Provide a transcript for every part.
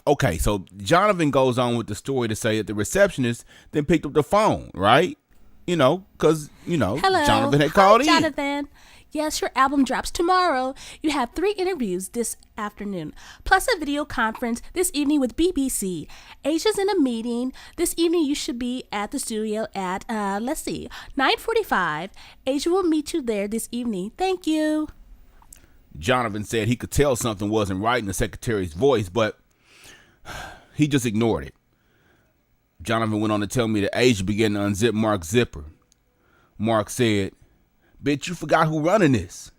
Okay, so Jonathan goes on with the story to say that the receptionist then picked up the phone, right? Because, Hello. Jonathan had Hi, called in. Jonathan. Yes, your album drops tomorrow. You have 3 interviews this afternoon, plus a video conference this evening with BBC. Asia's in a meeting. This evening you should be at the studio at, 9:45. Asia will meet you there this evening. Thank you. Jonathan said he could tell something wasn't right in the secretary's voice, but he just ignored it. Jonathan went on to tell me that Asia began to unzip Mark's zipper. Mark said, "Bitch, you forgot who running this.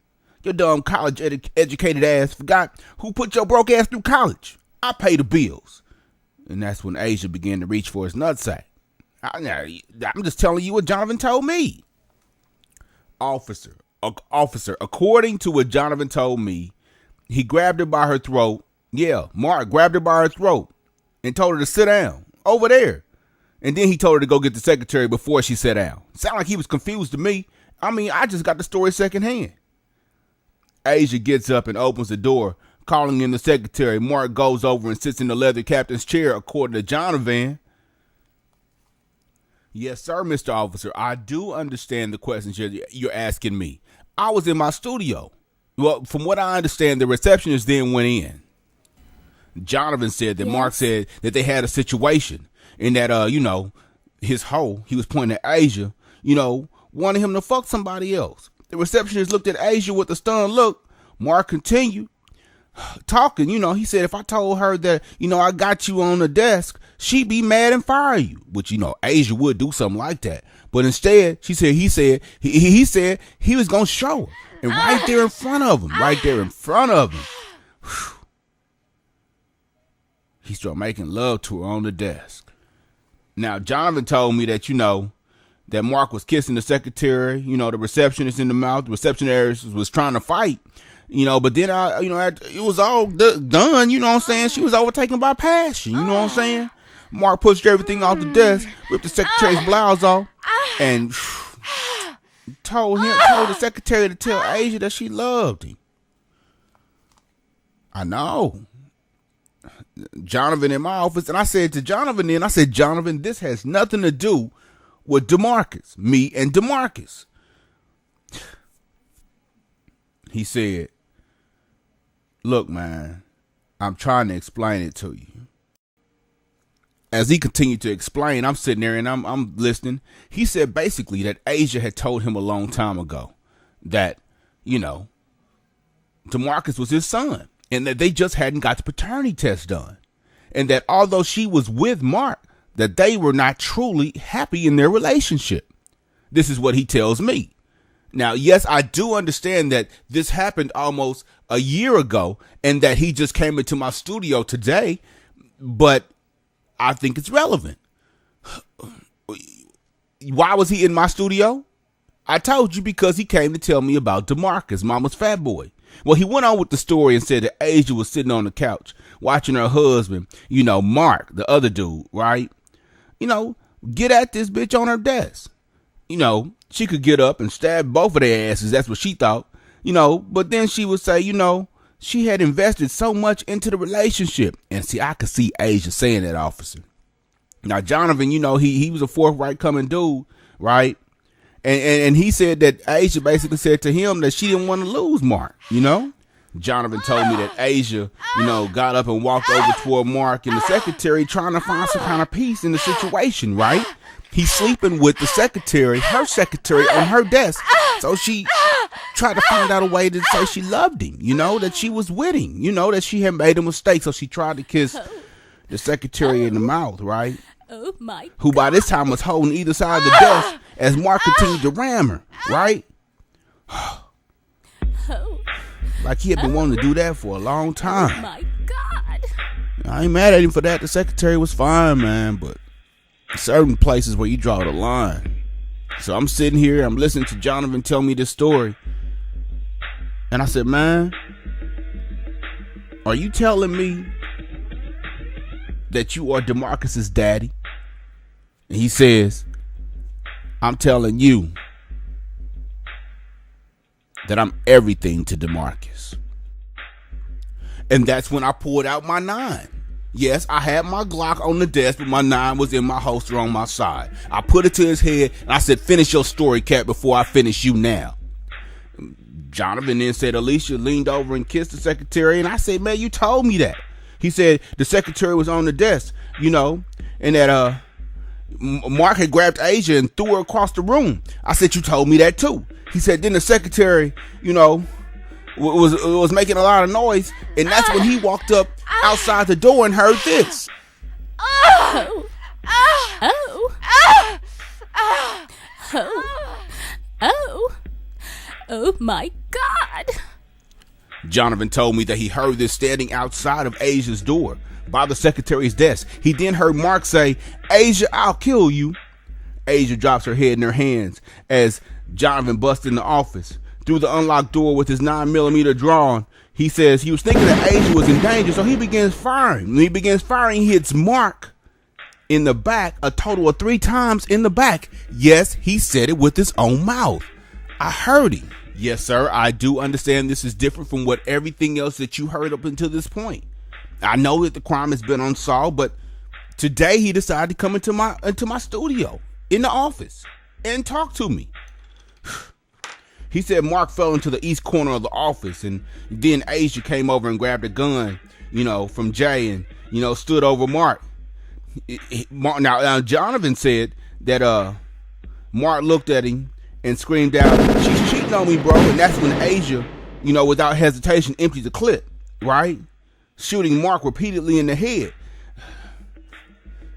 Your dumb college educated ass forgot who put your broke ass through college. I pay the bills." And that's when Asia began to reach for his nutsack. I'm just telling you what Jonathan told me. Officer, according to what Jonathan told me, he grabbed her by her throat. Yeah, Mark grabbed her by her throat and told her to sit down over there. And then he told her to go get the secretary before she sat down. Sound like he was confused to me. I just got the story secondhand. Asia gets up and opens the door, calling in the secretary. Mark goes over and sits in the leather captain's chair, according to Jonathan. "Yes, sir, Mr. Officer. I do understand the questions you're asking me. I was in my studio. Well, from what I understand, the receptionist then went in." Jonathan said that Mark said that they had a situation and that, his hoe, he was pointing at Asia, wanted him to fuck somebody else. The receptionist looked at Asia with a stunned look. Mark continued talking. He said, if I told her that, I got you on the desk, she'd be mad and fire you. Which, Asia would do something like that. But instead, he said he was going to show her. And right there in front of him, he started making love to her on the desk. Now, Jonathan told me that, that Mark was kissing the secretary, the receptionist in the mouth. The receptionist was trying to fight, but then, it was all done, you know what I'm saying? She was overtaken by passion, you know what I'm saying? Mark pushed everything off the desk, ripped the secretary's blouse off, and told the secretary to tell Asia that she loved him. I know. Jonathan in my office, and I said to Jonathan Jonathan, this has nothing to do with DeMarcus, me and DeMarcus. He said, "Look, man, I'm trying to explain it to you." As he continued to explain, I'm sitting there and I'm listening. He said basically that Asia had told him a long time ago that, DeMarcus was his son. And that they just hadn't got the paternity test done. And that although she was with Mark, that they were not truly happy in their relationship. This is what he tells me. Now, yes, I do understand that this happened almost a year ago and that he just came into my studio today, but I think it's relevant. Why was he in my studio? I told you, because he came to tell me about DeMarcus, mama's fat boy. Well, he went on with the story and said that Asia was sitting on the couch watching her husband, Mark, the other dude, right? Get at this bitch on her desk. She could get up and stab both of their asses. That's what she thought, but then she would say, she had invested so much into the relationship. And see, I could see Asia saying that, officer. Now, Jonathan, he was a forthright coming dude, right? And he said that Asia basically said to him that she didn't want to lose Mark, Jonathan told me that Asia, got up and walked over toward Mark and the secretary trying to find some kind of peace in the situation, right? He's sleeping with the secretary, her secretary, on her desk. So she tried to find out a way to say she loved him, that she was with him, that she had made a mistake. So she tried to kiss the secretary in the mouth, right? Oh my! Who by this time was holding either side of the desk as Mark continued to ram her, right? Like he had been wanting to do that for a long time. Oh my God! I ain't mad at him for that. The secretary was fine, man, but certain places where you draw the line. So I'm sitting here, I'm listening to Jonathan tell me this story, and I said, man, are you telling me that you are DeMarcus's daddy? And he says, I'm telling you that I'm everything to DeMarcus. And that's when I pulled out my 9. Yes, I had my Glock on the desk, but my 9 was in my holster on my side. I put it to his head, and I said, finish your story, Cat, before I finish you now. Jonathan then said Alicia leaned over and kissed the secretary, and I said, man, you told me that. He said the secretary was on the desk, and that Mark had grabbed Asia and threw her across the room. I said, you told me that too. He said, then the secretary, was making a lot of noise, and that's when he walked up outside the door and heard this. Oh my God. Jonathan told me that he heard this standing outside of Asia's door by the secretary's desk. He then heard Mark say, Asia, I'll kill you. Asia drops her head in her hands as Jonathan busts in the office. Through the unlocked door with his 9mm drawn, he says he was thinking that Asia was in danger, so he begins firing. When he begins firing, he hits Mark in the back, a total of 3 times in the back. Yes, he said it with his own mouth. I heard him. Yes, sir, I do understand this is different from what everything else that you heard up until this point. I know that the crime has been unsolved, but today he decided to come into my studio, in the office, and talk to me. He said Mark fell into the east corner of the office, and then Asia came over and grabbed a gun, from Jay, and, stood over Mark. Now, Jonathan said that Mark looked at him and screamed out, she's cheating on me, bro. And that's when Asia, without hesitation, emptied the clip, right? Shooting Mark repeatedly in the head.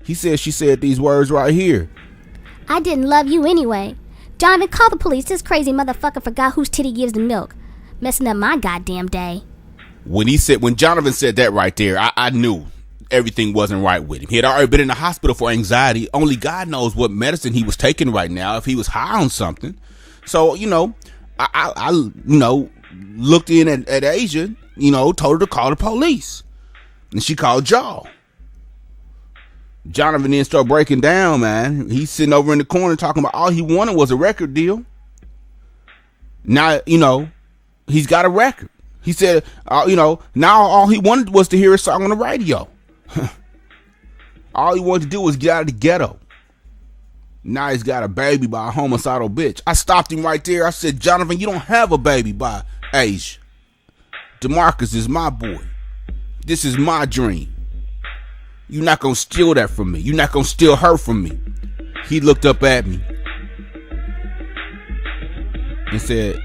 He said she said these words right here. I didn't love you anyway. Jonathan, call the police. This crazy motherfucker forgot whose titty gives the milk. Messing up my goddamn day. When Jonathan said that right there, I knew everything wasn't right with him. He had already been in the hospital for anxiety. Only God knows what medicine he was taking right now, if he was high on something. So, I looked in at Asia, told her to call the police. And she called y'all. Jonathan then started breaking down, man. He's sitting over in the corner talking about all he wanted was a record deal. Now, he's got a record. He said, now all he wanted was to hear a song on the radio. All he wanted to do was get out of the ghetto. Now he's got a baby by a homicidal bitch. I stopped him right there. I said, Jonathan, you don't have a baby by Asia. DeMarcus is my boy. This is my dream. You're not going to steal that from me. You're not going to steal her from me. He looked up at me and said,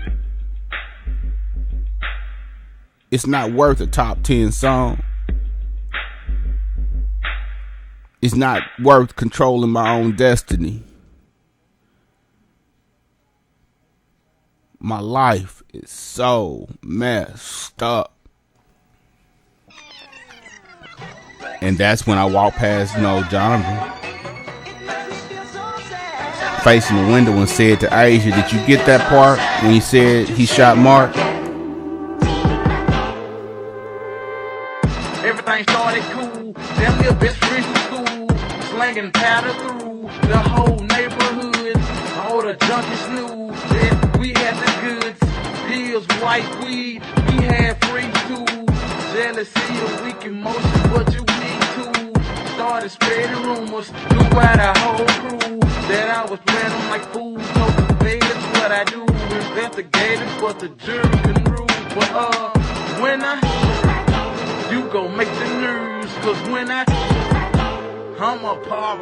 it's not worth a top 10 song. It's not worth controlling my own destiny. My life is so messed up. And that's when I walked past, Jonathan, facing the window, and said to Asia, did you get that part when he said he shot Mark? Everything started cool. Them little best friends from school, slanging powder through the whole neighborhood. All the junkies knew that we had the goods. Pills, white weed, we had free tools. Jealousy, a weak emotion, what you need to. Started spreading rumors throughout our whole crew that I was playing them like fools. No, that's what I do. Investigating, but the jury can rule. But when you gon' make the news, cause when I'm a part